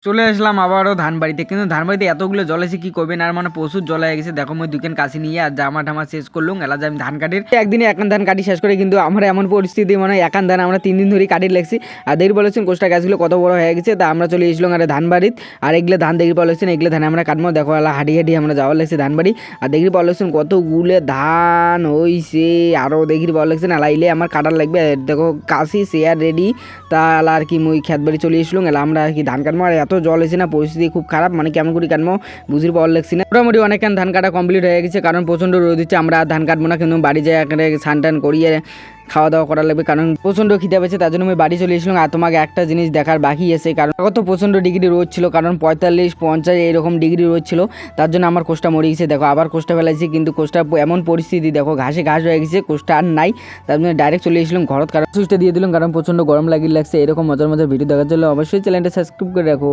চলে আসলাম আবারও ধানবাড়িতে, কিন্তু ধানবাড়িতে এতগুলো জল এসে কি করবেন, আর মানে প্রচুর জল হয়ে গেছে। দেখো মই দুকেন কাশি নিয়ে আর জামা ঠামা শেষ করলুম, এলা যে আমি ধান কাটির একদিনে একান ধান কাটি শেষ করে, কিন্তু আমার এমন পরিস্থিতি মানে একান ধান আমরা 3 দিন ধরে কাটিয়ে লাগছি। আর দেখি বলেছেন কোষ্টা গাছগুলো কত বড় হয়ে গেছে, তা আমরা চলে এসলাম আর ধানবাড়িত। আর এগুলো ধান দেখি বলেছেন, এগুলো ধান আমরা কাটবো। দেখো এলা হাঁটি হাঁটি আমরা যাওয়ার লাগছে ধানবাড়ি। আর দেখি বলেছেন কতগুলো ধান হইছে, আরও দেখি বলেছেন এলা ইলে আমার কাটার লাগবে। দেখো কাশি শেয়ার রেডি, তা এলা আর কি মুই খেত বাড়ি চলে এসলাম। এলা আমরা আর কি ধান কাটবো। আর এত জল এসে না পরিস্থিতি খুব খারাপ, মানে কেমন করে কাটবো বুঝির পাওয়ার লাগছি না। মোটামুটি অনেকক্ষণ ধান কাটা কমপ্লিট হয়ে গেছে, কারণ প্রচণ্ড রোদ দিচ্ছে। আমরা আর ধান কাটবো না, কিন্তু বাড়ি যাই এখানে স্নান টান করিয়ে খাওয়া দাওয়া করা লাগবে, কারণ প্রচণ্ড খিদে পেয়েছে। তার জন্য আমি বাড়ি চলে এসলাম। আর তোমাকে একটা জিনিস দেখার বাকি আছে, কারণ কত প্রচণ্ড ডিগ্রি রোদ ছিল, কারণ 45-50 এরকম ডিগ্রি রোদ ছিল। তার জন্য আমার কোষ্টা মরে গেছে। দেখো আবার কোষ্টা ফেলাইছি, কিন্তু কোষ্টা এমন পরিস্থিতি দেখো ঘাসে ঘাস হয়ে গেছে, কোষ্টা আর নাই। তার জন্য ডাইরেক্ট চলে এসলাম ঘরত, কারণ সুইচটা দিয়ে দিলাম, কারণ প্রচণ্ড গরম লাগছে। এরকম মজার মজার ভিডিও দেখার জন্য অবশ্যই চ্যানেলটা সাবস্ক্রাইব করে রাখো।